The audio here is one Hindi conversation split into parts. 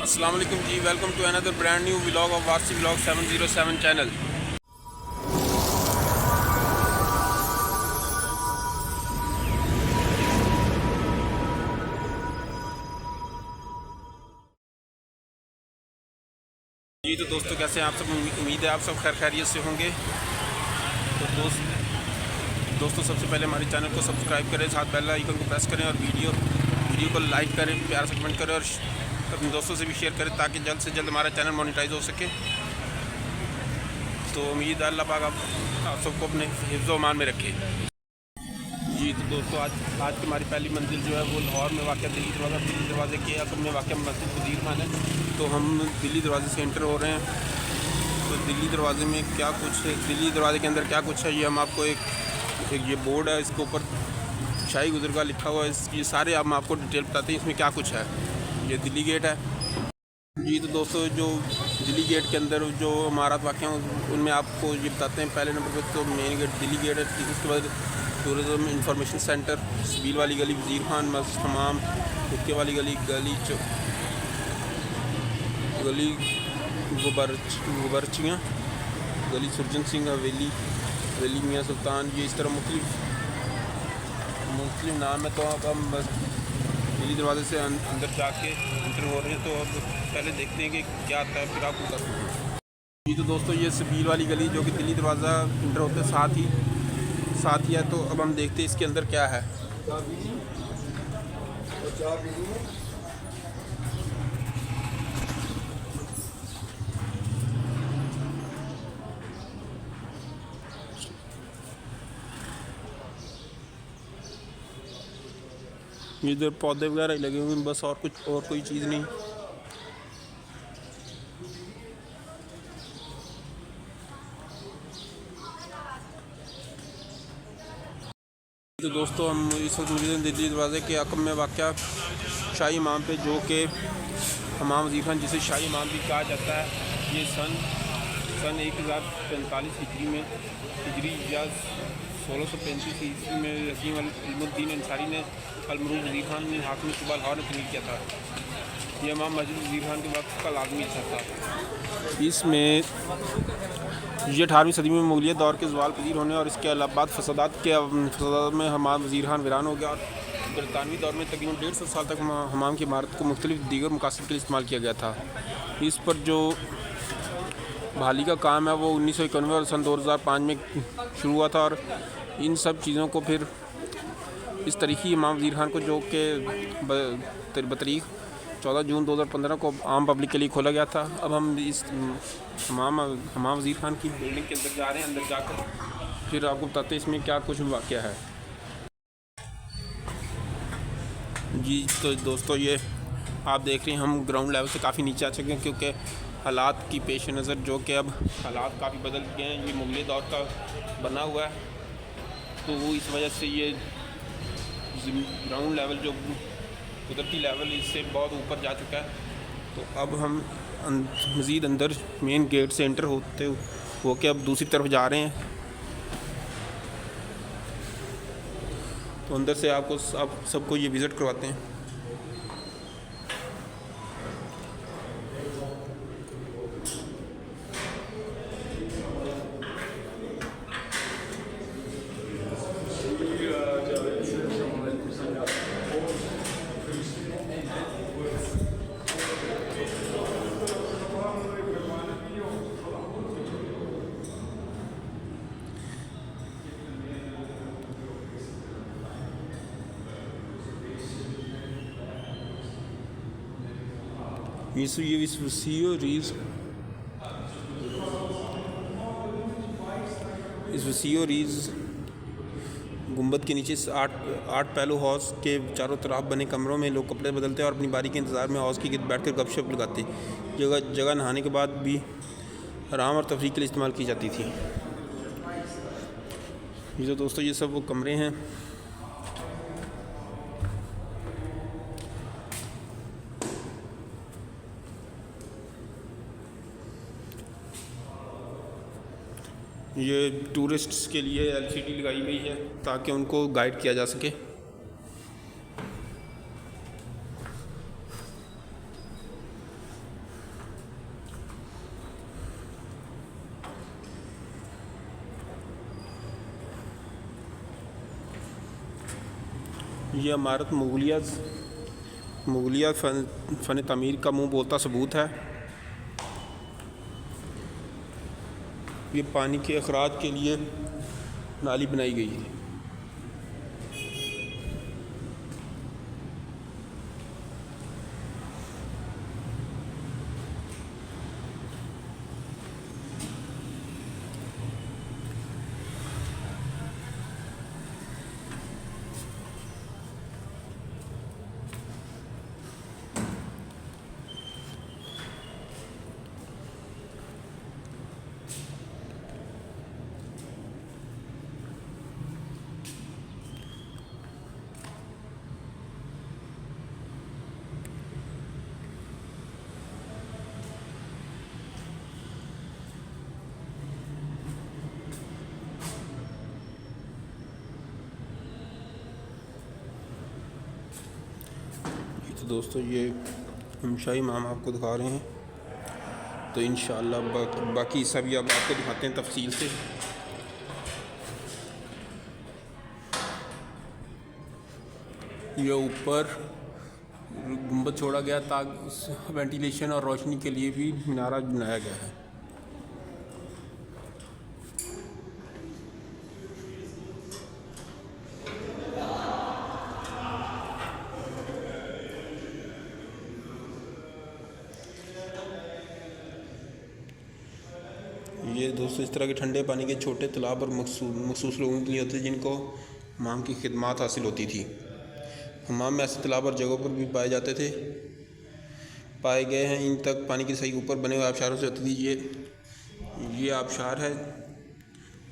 अस्सलाम वालेकुम जी, welcome to another brand new vlog of Warsi vlog 707 channel. जी तो दोस्तों, कैसे हैं आप सब? उम्मीद है आप सब खैरियत से होंगे। तो दोस्तों सबसे पहले हमारे चैनल को सब्सक्राइब करें, साथ बेल आइकन को प्रेस करें और वीडियो को लाइक करें, प्यार से कमेंट करें और अपने दोस्तों से भी शेयर करें ताकि जल्द से जल्द हमारा चैनल मोनेटाइज हो सके। तो उम्मीद है अल्लाह पाक आप सबको अपने हिफ्ज़-ओ अमान में रखे। जी तो दोस्तों, आज की हमारी पहली मंजिल जो है वो लाहौर में वाक़ दिल्ली दरवाज़े के अक़ब में वाक़ मस्जिद वज़ीर खान है। तो हम दिल्ली दरवाज़े से एंटर हो रहे हैं। तो दिल्ली दरवाज़े में क्या कुछ है, दिल्ली दरवाज़े के अंदर क्या कुछ है, ये हम आपको एक ये बोर्ड है, इसके ऊपर शाही गुजरगाह लिखा हुआ है। ये सारे हम आपको डिटेल बताते हैं इसमें क्या कुछ है। ये दिल्ली गेट है। जी तो दोस्तों, जो दिल्ली गेट के अंदर जो इमारत वाक़ हैं उनमें आपको ये बताते हैं। पहले नंबर पर तो मेन गेट दिल्ली गेट है। उसके बाद टूरिज़म इंफॉर्मेशन सेंटर, सबील वाली गली, वज़ीर खान मस्जिद, हमाम, हुक्के वाली गली, गली गुबरचियाँ, गली सुरजन सिंह, हवेली मियाँ सुल्तान। ये इस तरह मुख्तलिफ नाम है। तो अब हम बस दिल्ली दरवाज़े से अंदर जाके एंटर हो रहे हैं। तो अब पहले देखते हैं कि क्या आता है, फिर आपको बताते हैं। जी तो दोस्तों, ये सबील वाली गली जो कि दिल्ली दरवाज़ा इंटर होते साथ ही है। तो अब हम देखते हैं इसके अंदर क्या है। इधर पौधे वगैरह लगे हुए हैं, बस और कोई चीज़ नहीं। तो दोस्तों, हम इस वक्त दिल्ली दरवाज़े के अक़ब में वाक़या शाही इमाम पे, जो कि हमाम वज़ीर खान जिसे शाही इमाम भी कहा जाता है, ये सन 1045 हिजरी या 1635 ईस्वी में हकीम इल्मुद्दीन अंसारी ने अल-मरूफ वज़ीर खान ने हाकिम सूबा लाहौर ने तमीर किया था। यह इमाम मस्जिद वज़ीर खान के वक्त का लाजमी हिस्सा था। इसमें ये 18वीं सदी में मुग़लियत दौर के ज़वाल पज़ीर होने और इसके बाद फसादात में हमाम वज़ीर खान वीरान हो गया। और बरतानवी दौर में तकरीबन 150 साल तक हमाम की इमारत को मुख्तलिफ दीगर मकासद के लिए इस्तेमाल किया गया था। इस पर जो बहाली का काम है वो 1991 और सन 2005 में शुरू हुआ था। और इन सब चीज़ों को फिर इस तरीक़ी इमाम वज़ीर खान को, जो कि बतरीक़ 14 जून 2015 को आम पब्लिक के लिए खोला गया था। अब हम इस हमाम वज़ीर खान की बिल्डिंग के अंदर जा रहे हैं। अंदर जाकर फिर आपको बताते हैं इसमें क्या कुछ वाक़या है। जी तो दोस्तों, ये आप देख रहे हैं हम ग्राउंड लेवल से काफ़ी नीचे आ चुके हैं, क्योंकि हालात की पेश नज़र, जो कि अब हालात काफ़ी बदल गए हैं। ये मुग़ल दौर का बना हुआ है, तो वो इस वजह से ये ग्राउंड लेवल जो कुदरती लेवल इससे बहुत ऊपर जा चुका है। तो अब हम मज़ीद अंदर मेन गेट से एंटर हो के अब दूसरी तरफ जा रहे हैं। तो अंदर से आप सबको ये विज़िट करवाते हैं। इस वसीओ रीज़ गुंबद के नीचे 8 पहलू हौज़ के चारों तरफ बने कमरों में लोग कपड़े बदलते और अपनी बारी के इंतज़ार में हौज़ की गिर्द बैठकर गपशप लगाते। जगह नहाने के बाद भी आराम और तफरीह के लिए इस्तेमाल की जाती थी। ये तो दोस्तों, ये सब वो कमरे हैं। ये टूरिस्ट्स के लिए LCD लगाई गई है ताकि उनको गाइड किया जा सके। ये इमारत मुगलिया फ़न तमीर का मुँह बोलता सबूत है। ये पानी के अखराज के लिए नाली बनाई गई है। तो दोस्तों ये हम शाही इमाम आपको दिखा रहे हैं, तो इंशाअल्लाह बाकी सब ये अब आपको दिखाते हैं तफसील से। ये ऊपर गुंबद छोड़ा गया ताकि वेंटिलेशन और रोशनी के लिए भी मीनारा बनाया गया है। ये दोस्तों इस तरह के ठंडे पानी के छोटे तालाब और मखसूस लोगों के लिए होते हैं जिनको हमाम की खिदमत हासिल होती थी। हमाम में ऐसे तालाब और जगहों पर भी पाए गए हैं। इन तक पानी की सही ऊपर बने हुए आबशारों से होती थी। ये आबशार है,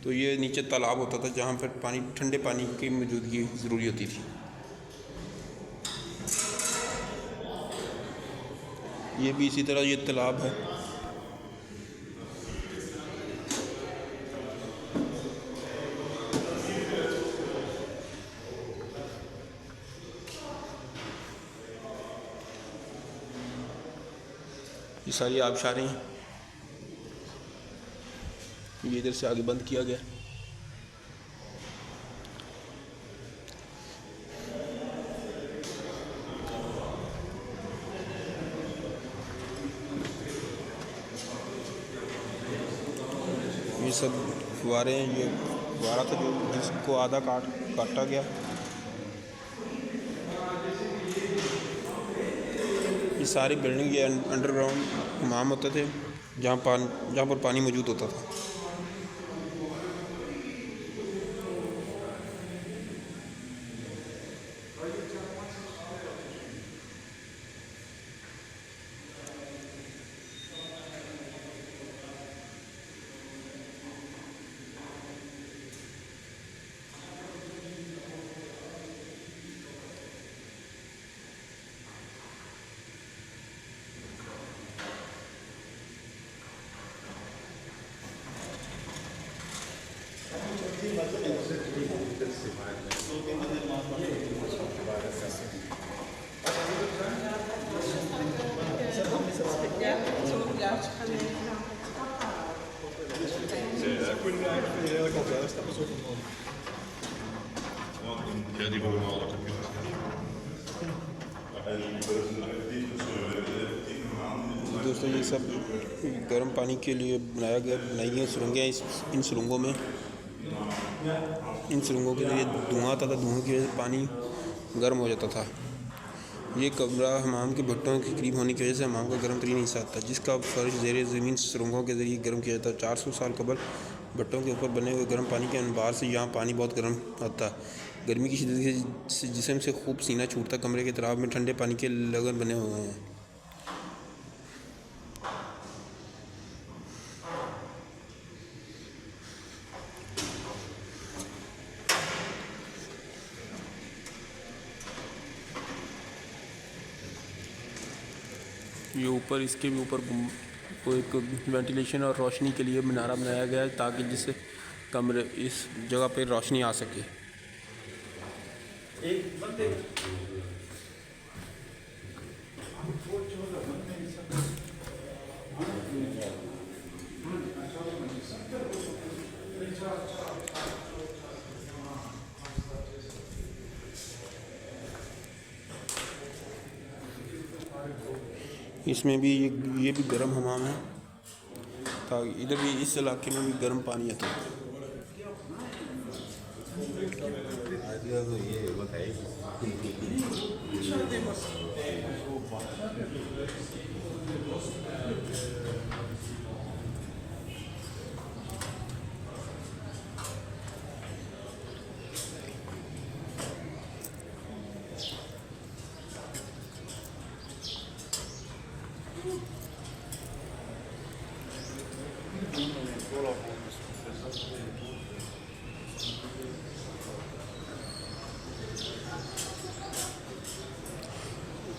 तो ये नीचे तालाब होता था जहाँ पर ठंडे पानी की मौजूदगी ज़रूरी होती थी। ये भी इसी तरह ये तालाब है। ये सारी आबशारें ये इधर से आगे बंद किया गया। ये सब फुवारे हैं। ये फुवारा था जिसको आधा काटा गया। ये सारी बिल्डिंग ये अंडरग्राउंड हमाम होते थे जहाँ पर पानी मौजूद होता था। दोस्तों ये सब गर्म पानी के लिए बनाई गई सुरंगें। इन सुरंगों के लिए धुआं आता था। धुआं की वजह से पानी गर्म हो जाता था। ये कमरा हमाम के भट्टों के करीब होने की वजह से हमाम का गर्म तरीन हिस्सा था जिसका फर्श ज़ेर ज़मीन सुरंगों के ज़रिए गर्म किया जाता है। 400 साल कबल भट्टों के ऊपर बने हुए गर्म पानी के अनबार से यहाँ पानी बहुत गर्म आता है। गर्मी की शिद्दत से जिस्म से खूब सीना छूटता। कमरे के तलाब में ठंडे पानी के लगन बने हुए हैं। ये ऊपर इसके भी ऊपर को एक वेंटिलेशन और रोशनी के लिए मीनारा बनाया गया है ताकि जिससे कमरे इस जगह पर रोशनी आ सके। इसमें भी ये भी गर्म हमाम है, ताकि इधर भी इस इलाके में भी गर्म पानी आता है।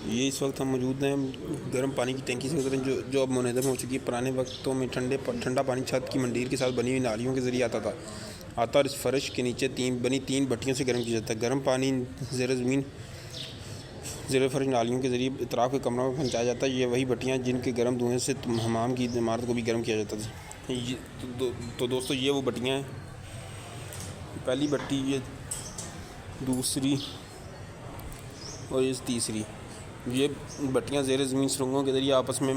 ये इस वक्त हम मौजूद हैं गर्म पानी की टंकी से गुजर जो अब मुनहदम हो चुकी है। पुराने वक्तों में ठंडा पानी छत की मंडीर के साथ बनी हुई नालियों के ज़रिए आता और इस फर्श के नीचे तीन भट्टियों से गर्म किया जाता है। गर्म पानी ज़ेर फर्श नालियों के ज़रिए इतराफ़ के कमरों में पहुँचाया जाता है। ये वही भट्टियाँ जिनके गर्म धुएँ से हमाम की इमारत को भी गर्म किया जाता था। तो दोस्तों ये वो भट्टियाँ हैं, पहली भट्टी, ये दूसरी और ये तीसरी। ये भट्टियाँ ज़ेर ज़मीन सुरंगों के ज़रिए आपस में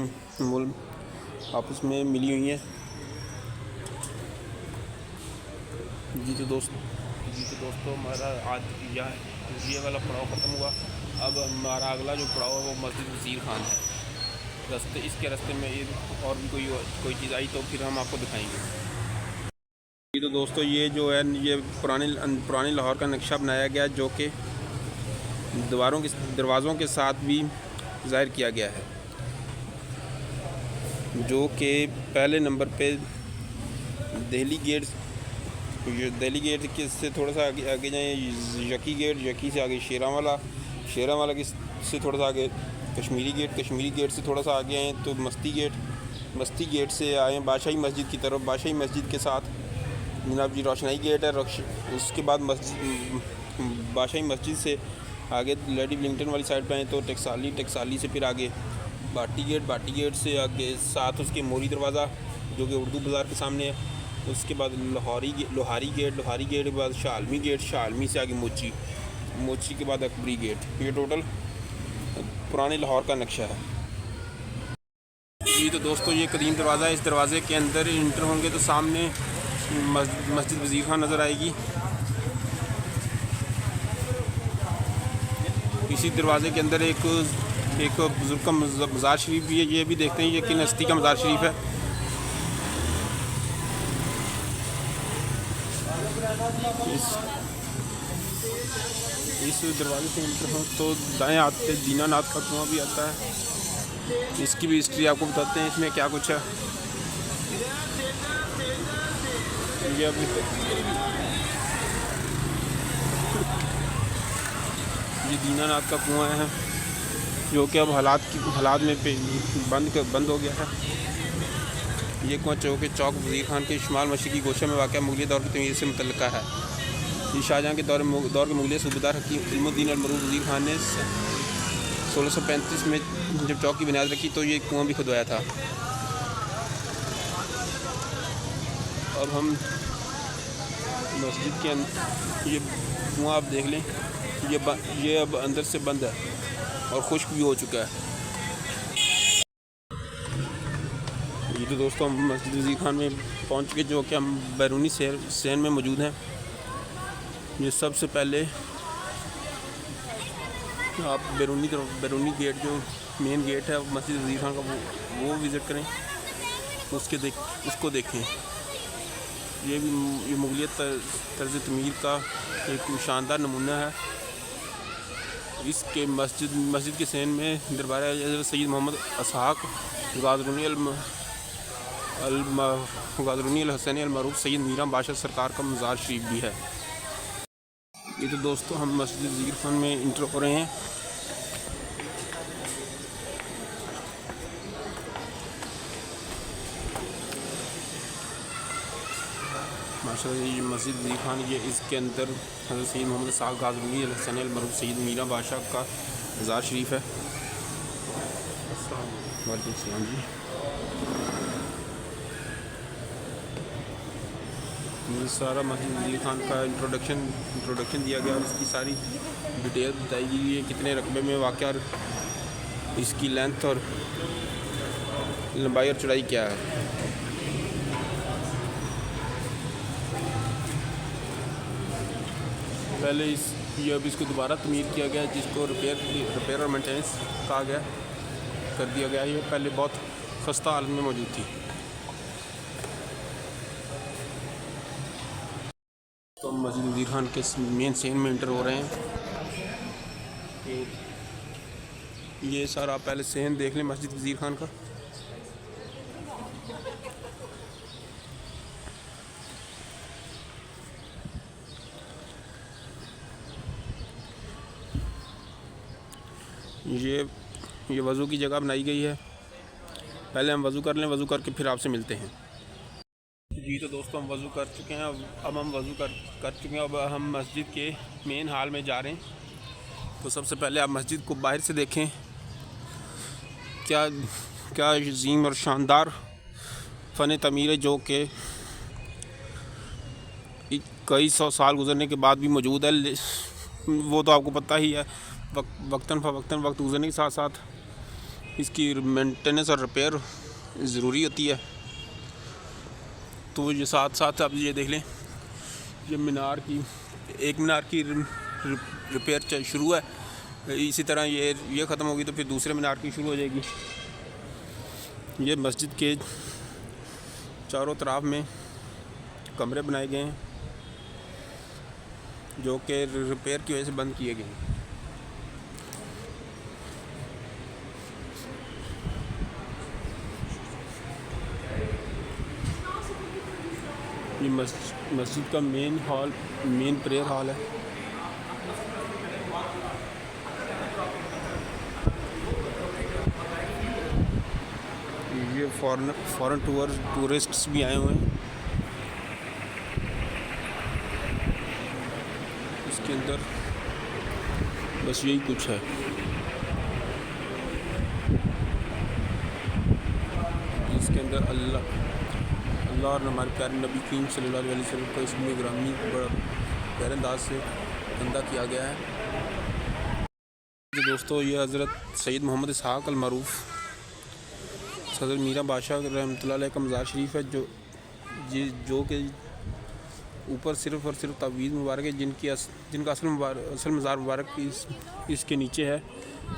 मिली हुई हैं। जी तो दोस्तों हमारा आज ये वाला पड़ाव ख़त्म हुआ। अब हमारा अगला जो पड़ाव है वो मस्जिद वज़ीर खान है। इसके रास्ते में और भी कोई चीज़ आई तो फिर हम आपको दिखाएंगे। जी तो दोस्तों ये जो है ये पुरानी लाहौर का नक्शा बनाया गया, जो कि दरवाज़ों के साथ भी ज़ाहिर किया गया है, जो कि पहले नंबर पे दिल्ली गेट के से थोड़ा सा आगे जाएँ यकी गेट, यकी से आगे शेरावाला से थोड़ा सा आगे कश्मीरी गेट से थोड़ा सा आगे आएँ तो मस्ती गेट से आए बादशाही मस्जिद की तरफ। बादशाही मस्जिद के साथ जनाब जी रोशनाई गेट है। उसके बाद बादशाही मस्जिद से आगे लेडी विलिंगटन वाली साइड पे आए तो टकसाली से फिर आगे बाटी गेट से आगे साथ उसके मोरी दरवाज़ा जो कि उर्दू बाज़ार के सामने है। उसके बाद लोहारी गेट के बाद शालमी से आगे मोची के बाद अकबरी गेट। ये टोटल पुराने लाहौर का नक्शा है। जी तो दोस्तों ये कदीम दरवाज़ा है। इस दरवाज़े के अंदर इंटर होंगे तो सामने मस्जिद वज़ीर खान नज़र आएगी। इसी दरवाज़े के अंदर एक बुज़ुर्ग का मज़ार शरीफ भी है। ये भी देखते हैं ये किन हस्ती का मज़ार शरीफ है। इस दरवाजे से एंटर हो तो दाएं हाथ पे दीनानाथ का कुआं भी आता है। इसकी भी हिस्ट्री आपको बताते हैं इसमें क्या कुछ है। ये दीनानाथ का कुआं है जो कि अब हालात में बंद हो गया है। ये कुआं चौक वज़ीर खान के शुमाल मशरक़ी गोशे में वाक़ मुग़लिया दौर की तमीर से मुतल्लिक़ा है। ये शाहजहाँ के दौर के मुग़लिया सूबेदार हकीम इल्मुद्दीन अल-मरूफ़ वज़ीर खान ने 1635 में जब चौक की बुनियाद रखी तो ये कुआं भी खुदवाया था। अब हम मस्जिद के ये कुआं आप देख लें, ये अब अंदर से बंद है और खुश्क भी हो चुका है। ये तो दोस्तों हम मस्जिद वज़ीर खान में पहुंच चुके, जो कि हम बैरूनी सैन में मौजूद हैं। ये सबसे पहले आप बैरूनी गेट जो मेन गेट है मस्जिद वज़ीर खान का वो विज़िट करें, उसको देखें। ये मुग़लिया तर्ज़ तमीर का एक शानदार नमूना है। इसके मस्जिद के सैन में दरबार सैयद मोहम्मद इसहाक़ गाज़रूनी अल हसैनी अल-मरूफ़ सैयद मीरां बादशाह सरकार का मज़ार शरीफ भी है। ये तो दोस्तों हम मस्जिद वज़ीर खान में इंटर हो रहे हैं। माशाअल्लाह ये मस्जिद वज़ीर खान ये इसके अंदर हज़रत सैयद मोहम्मद इसहाक़ गाज़रूनी अल हसैनी अल-मरूफ़ सैयद मीरां बादशाह का मज़ार शरीफ है। वालेकुम सलाम जी। ये सारा मस्जिद वज़ीर खान का इंट्रोडक्शन दिया गया और इसकी सारी डिटेल बताई गई है, कितने रकबे में वाक़या इसकी लेंथ और लंबाई और चौड़ाई क्या है। पहले ये अब इसको दोबारा तमीर किया गया, जिसको रिपेयर और मेंटेनेंस कहा गया, कर दिया गया। ये पहले बहुत खस्ता हालत में मौजूद थी। तो हम मस्जिद वज़ीर खान के मेन सेन में एंटर हो रहे हैं। तो ये सारा आप पहले सेन देख लें मस्जिद वज़ीर खान का। ये वज़ू की जगह बनाई गई है। पहले हम वज़ू कर लें, वज़ू करके फिर आपसे मिलते हैं। जी तो दोस्तों, हम वज़ू कर चुके हैं। अब हम वज़ू कर चुके हैं। अब हम मस्जिद के मेन हॉल में जा रहे हैं। तो सबसे पहले आप मस्जिद को बाहर से देखें। क्या अज़ीम और शानदार फ़न तमीर है, जो कि कई सौ साल गुजरने के बाद भी मौजूद है। वो तो आपको पता ही है, वक्तन वक्त गुजरने के साथ साथ इसकी मेंटेनेंस और रिपेयर ज़रूरी होती है। तो ये साथ साथ आप ये देख लें, ये एक मीनार की रिपेयर शुरू है। इसी तरह ये ख़त्म होगी तो फिर दूसरे मीनार की शुरू हो जाएगी। ये मस्जिद के चारों तरफ में कमरे बनाए गए हैं, जो कि रिपेयर की वजह से बंद किए गए हैं। ये मस्जिद का मेन प्रेयर हॉल है। ये फॉरेन टूरिस्ट्स भी आए हुए हैं। इसके अंदर बस यही कुछ है। इसके अंदर अल्लाह और हमारे प्यारे नबी करीम सल्लल्लाहु अलैहि वसल्लम को इसमें ग्रामी बड़ा प्यारे अंदाज से गंदा किया गया है। तो दोस्तों, ये हज़रत सैयद मोहम्मद इसहाक़ अल मरूफ़ सदर मीरा बादशाह रहमतुल्लाह अलैह का मज़ार शरीफ है, जो कि ऊपर सिर्फ़ और सिर्फ तावीज़ मुबारक है, जिनका असल मज़ार मुबारक इसके नीचे है।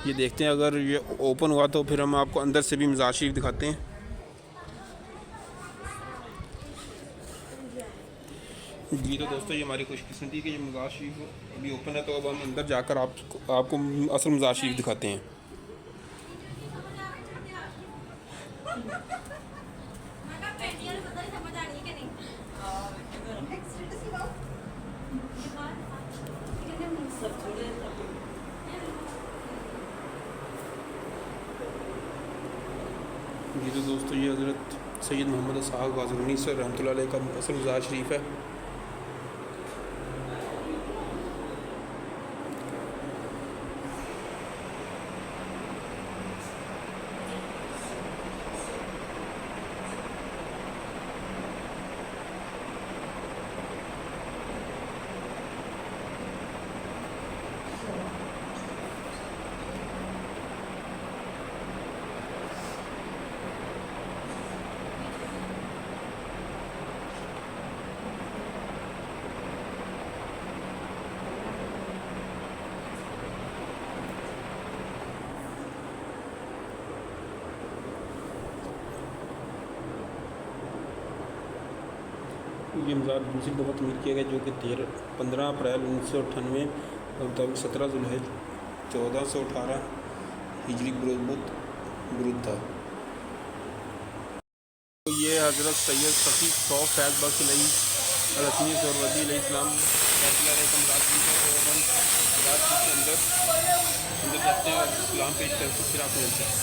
ये देखते हैं, अगर ये ओपन हुआ तो फिर हम आपको अंदर से भी मज़ार शरीफ दिखाते हैं। जी तो दोस्तों, ये हमारी खुशकिस्मती कि ये मज़ार शरीफ अभी ओपन है। तो अब हम अंदर जाकर आपको असल मज़ार शरीफ दिखाते हैं। जी तो दोस्तों, ये हज़रत सैयद मोहम्मद इसहाक़ ग़ाज़नवी सर रहमतुल्लाह अलैह का असल मज़ार शरीफ है। ये मज़ार दूसरी दफ़ा तमीर किया गया, जो कि 15 अप्रैल 1998 मुताबिक 17 ज़ुल्हिज्जा 1418 हिजरी बुरुद था। तो ये हज़रत सैयद सफ़ी सौ फैज़ बख्श अलहसनी सरवती अलैहिस्सलाम का मज़ार शरीफ है। तो हम मज़ार शरीफ के अंदर जाते हैं और इस्लाम पेश करके फिर आपको मिलते हैं।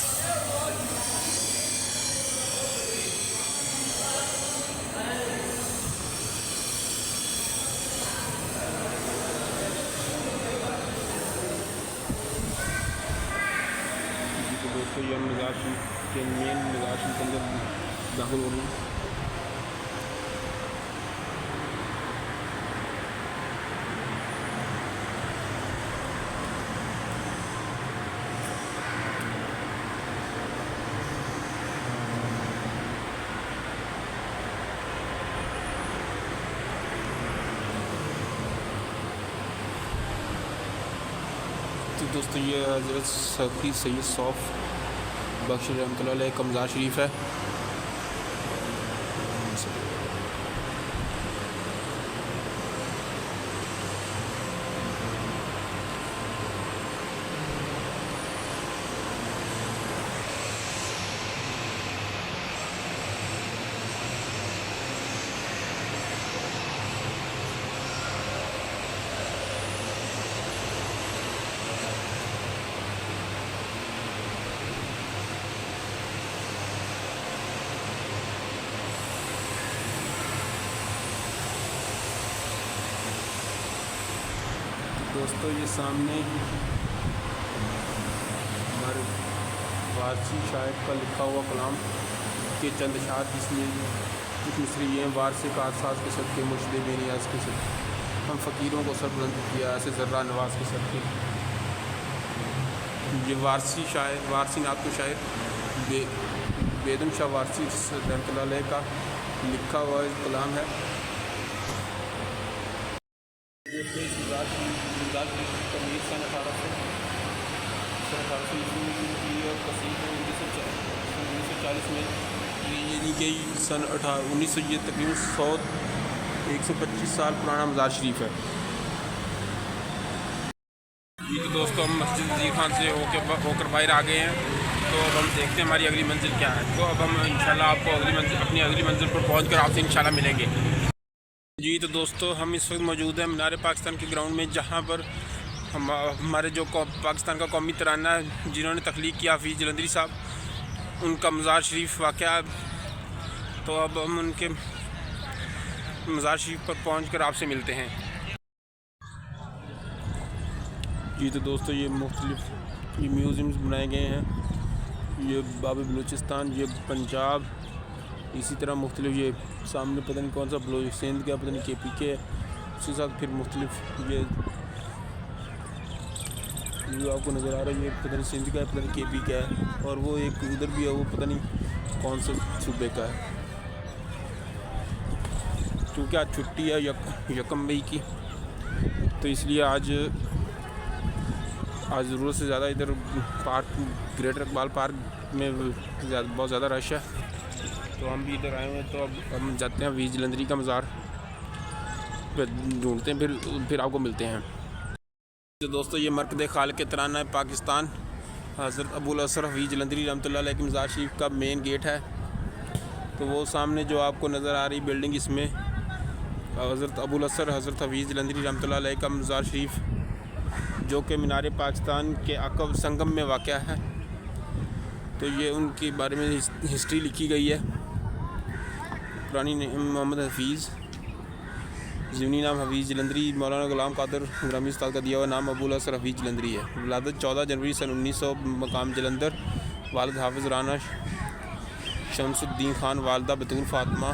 तो ये मज़ार शरीफ के मेन मज़ार शरीफ के अंदर दाखिल हो रहे हैं। दोस्तों ये हज़रत सफ़ी सैयद सौफ बख्श रहमतुल्लाह अलैह का मज़ार शरीफ है। दोस्तों ये सामने हमारे वारसी शायर का लिखा हुआ कलाम के चंद अशार जिसमें कुछ मिसरी हैं। वारसे का आसास के सदके मुर्शिद बेनियाज के सदके हम फ़कीरों को सरबुलंद किया ऐसे ज़र्रा नवाज के सदके। ये वारसी शायर, वारसी नात को शायर बेदम शाह वारसी रहमतुल्लाह अलैह का लिखा हुआ कलाम है। तमीर सन 1800 ईस्वी में शुरू की और कसीम 1940 में यानी कि सन 1900 ये तकरीबन 125 साल पुराना मज़ार शरीफ है। जी तो दोस्तों हम मस्जिद वज़ीर खान से होकर बाहर आ गए हैं। तो अब हम देखते हैं हमारी अगली मंजिल क्या है। तो अब हम इंशाल्लाह आपको अपनी अगली मंजिल पर पहुँच कर आपसे इंशाल्लाह मिलेंगे। जी तो दोस्तों हम इस वक्त मौजूद हैं मीनार पाकिस्तान के ग्राउंड में, जहाँ पर हमारे जो पाकिस्तान का कौमी तराना जिन्होंने तख्लीक किया हफीज़ जलंधरी साहब, उनका मज़ार शरीफ वाक़या है। तो अब हम उनके मज़ार शरीफ पर पहुंचकर आपसे मिलते हैं। जी तो दोस्तों ये मुख्तलिफ ये म्यूज़ियम्स बनाए गए हैं। ये बाब बलूचिस्तान, ये पंजाब, इसी तरह मुख्तलिफ ये सामने पता नहीं कौन सा सिंध का पता नहीं KPK है। उसके साथ फिर मुख्तलिफ ये आपको नज़र आ रहा है, ये पता नहीं सिंध का है, पता नहीं KPK है, और वो एक उधर भी है, वो पता नहीं कौन से सूबे का है। क्योंकि आज छुट्टी है यकम मई की, तो इसलिए आज ज़रूरत से ज़्यादा इधर पार्क ग्रेटर इकबाल पार्क में बहुत ज़्यादा रश है। तो हम भी इधर आए हुए हैं। तो अब हम जाते हैं हफीज़ जलंधरी का मज़ार ढूंढते हैं, फिर आपको मिलते हैं। तो दोस्तों ये मरकज़ खालिक़ तराना है पाकिस्तान हज़रत अबुल असर हफीज़ जलंधरी रहमतुल्लाह अलैह के मज़ार शरीफ का मेन गेट है। तो वो सामने जो आपको नज़र आ रही बिल्डिंग, इसमें हज़रत अबुल असर हज़रत हफीज़ जलंधरी रहमतुल्लाह अलैह का मज़ार शरीफ, जो कि मीनार पाकिस्तान के अक़ब संगम में वाक़या है। तो ये उनके बारे में हिस्ट्री लिखी गई है। पुरानी मोहम्मद हफीज़, ज़मीनी नाम हफीज़ जलंधरी, मौलाना ग़ुलाम क़ादिर ग्रामी उस्ताद का दिया हुआ नाम अबुल असर हफीज़ जलंधरी है। विलादत 14 जनवरी सन 1900, मकाम जलंधर। वालिद हाफिज़ राना शमसुद्दीन ख़ान, वालदा बतूल फ़ातिमा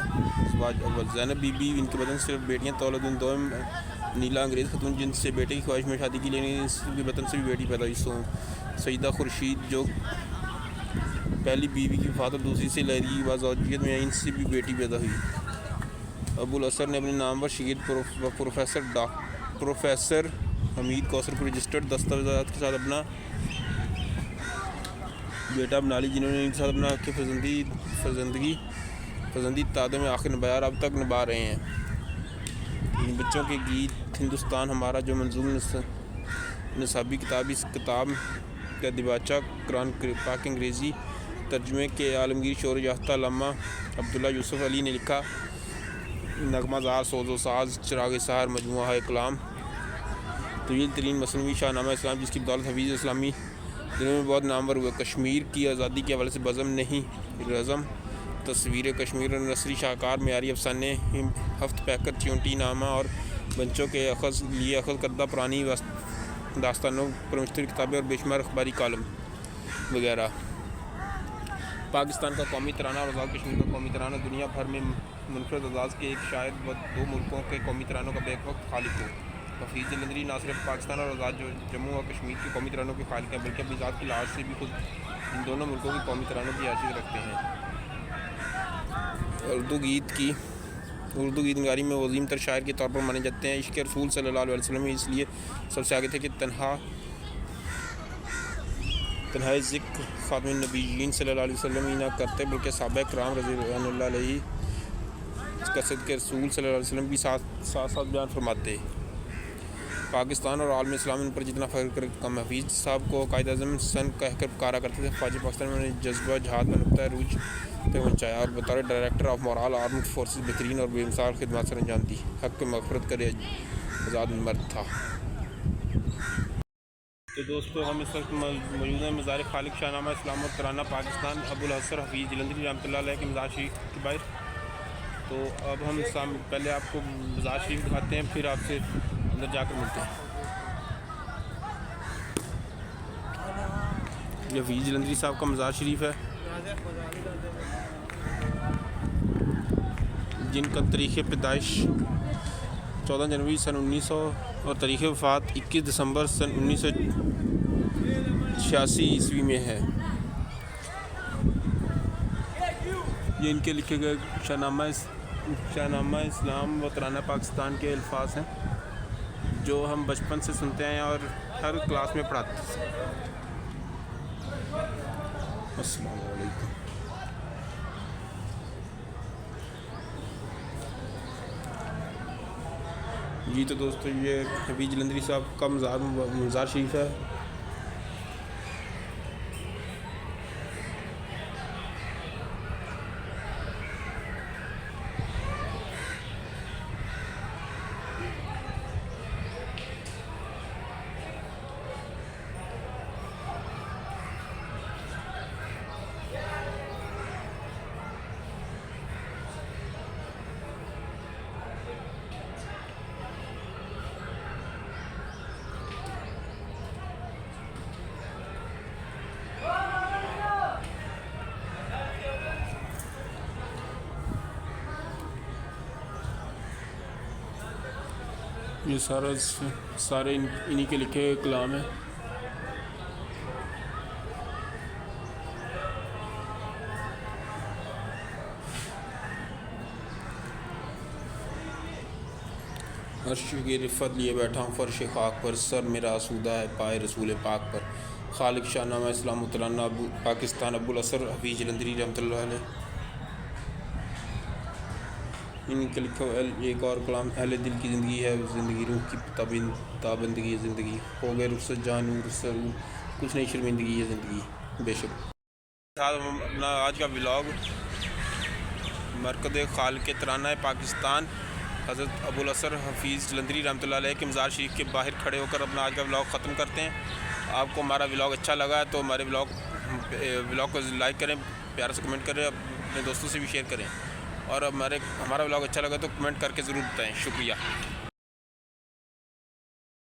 अव्वल, ज़ैनब बीबी। इनके बदन सिर्फ बेटियाँ तौलद दो नीला अंग्रेज़ खतून, जिनसे बेटे की ख्वाहिश में शादी की, लेकिन इसके बदन से भी बेटी पैदा हुई। सईदा खुर्शीद जो पहली बीवी की वफ़ात और दूसरी से लहरी बाज़ौजियत में, इनसे भी बेटी पैदा हुई। अबुल असर ने अपने नाम पर शहीद प्रोफेसर हमीद कौसर को रजिस्टर्ड दस्तावेज़ात के साथ अपना बेटा बना ली, जिन्होंने इनके साथ अपना के फर्जंदी तादे में आखिर नभाया और अब तक निभा रहे हैं। इन बच्चों के गीत हिंदुस्तान हमारा, जो मंजूम नसाबी किताब, इस किताब का दिबाचा कुरान पाक अंग्रेज़ी तर्जुमे के आलमगीर शोर याफ्ता अल्लामा अब्दुल्ला यूसुफ अली ने लिखा। नगमाज़ार, सोज़ो साज, चिराग सहार, मजमुआ है कलाम, तवील तरीन मसनवी शाहनामा इस्लाम, जिसकी बदौलत हफीज़ इस्लामी दिनों में बहुत नामवर हुए। कश्मीर की आज़ादी के हवाले से बज़म नहीं रज़म, तस्वीर कश्मीर, नसरी शाहकार, मेयारी अफसाने, हफ्त पैकर, च्यूंटी नामा और बच्चों के लिए अखज़ करदा पुरानी दास्तानों पर मुश्तमिल किताबें और बेशुमार अखबारी कालम वगैरह। पाकिस्तान का कौमी तराना और आज़ाद कश्मीर का कौमी तराना दुनिया भर में मुनफरद अंदाज़ के एक शायद दो मुल्कों के कौमी तरानों का बैक वक्त खालिक हो। हफीज़ जलंधरी ना सिर्फ पाकिस्तान और आज़ाद जम्मू और कश्मीर के कौमी तरानों के खालिक हैं, बल्कि अपनी ज़ात की लाज से भी खुद इन दोनों मुल्कों के कौमी तरानों की हैसियत रखते हैं। उर्दू गीत नगारी में वज़ीम तर शायर के तौर पर माने जाते हैं। इश्क़ रसूल सल्लल्लाहु अलैहि वसल्लम इसलिए सबसे आगे थे कि तन्हा तन्हाई ज़िक्र ख़ातमुन नबिय्यीन सल्लल्लाहु अलैहि वसल्लम ही ना करते बल्कि सहाबा किराम रज़ियल्लाहु अलैहि कसरत के रसूल सल्लल्लाहु अलैहि वसल्लम भी साथ बयान फरमाते। पाकिस्तान और आलम इस्लाम पर जितना फ़ख्र कम हफीज़ साहब को कायद-ए-आज़म सन कहकर पुकारा करते थे। फ़ौज पाकिस्तान में जज्बा जहाद में नुक्ता रूज पे पहुँचाया और बतौर director of moral armed forces बेहतरीन और बेमिसाल खिदमत सर अंजाम दी। हक़ के मग़फ़िरत करे आज़ाद मर्द था। तो दोस्तों हम इस वक्त मौजूद हैं मज़ार खालिक शाहनामा इस्लाम और तराना पाकिस्तान अबुल हसन हफीज़ जलंधरी रहमतुल्लाह अलैह के मज़ार शरीफ के बाहर। तो अब हम पहले आपको मज़ार शरीफ दिखाते हैं, फिर आपसे अंदर जाकर मिलते हैं। ये हफीज़ जलंधरी साहब का मज़ार शरीफ है, जिनका तारीख़ पैदाइश 14 जनवरी सन 1900 और तारीख़ वफ़ात 21 दिसंबर सन 1986 ईस्वी में है। ये इनके लिखे गए शाहनामा इस्लाम व तराना पाकिस्तान के अल्फाज हैं, जो हम बचपन से सुनते हैं और हर क्लास में पढ़ाते हैं। अस्सलाम वालेकुम। जी तो दोस्तों ये हफीज़ जलंधरी साहब का मज़ार शरीफ है। ये सारे इन्हीं के लिखे कलाम हैं। अर्श की रिफ़त लिए बैठा हूँ फ़र्श खाक पर, सर मेरा आसूदा है पाए रसूल पाक पर। खालिक शाहनामा इस्लाम तराना पाकिस्तान अबुल हसन हफीज़ जलंधरी रहमतुल्लाह अलैह। इनके लिखा एक और कलाम अहले दिल की ज़िंदगी है ज़िंदगी, रूह की ताबंदगी ज़िंदगी, हो गए रुखसत जान नूर सरूर, कुछ नहीं शर्मिंदगी है ज़िंदगी बेशक। अपना आज का व्लॉग मरकज़ खालिक तराना पाकिस्तान हज़रत अबुल हसन हफीज़ जलंधरी रहमतुल्लाह अलैह के मज़ार शरीफ के बाहर खड़े होकर अपना आज का व्लॉग ख़त्म करते हैं। आपको हमारा व्लॉग अच्छा लगा है तो हमारे व्लॉग को लाइक करें, प्यार से कमेंट करें, अपने दोस्तों से भी शेयर करें, और हमारा व्लॉग अच्छा लगा तो कमेंट करके ज़रूर बताएं। शुक्रिया।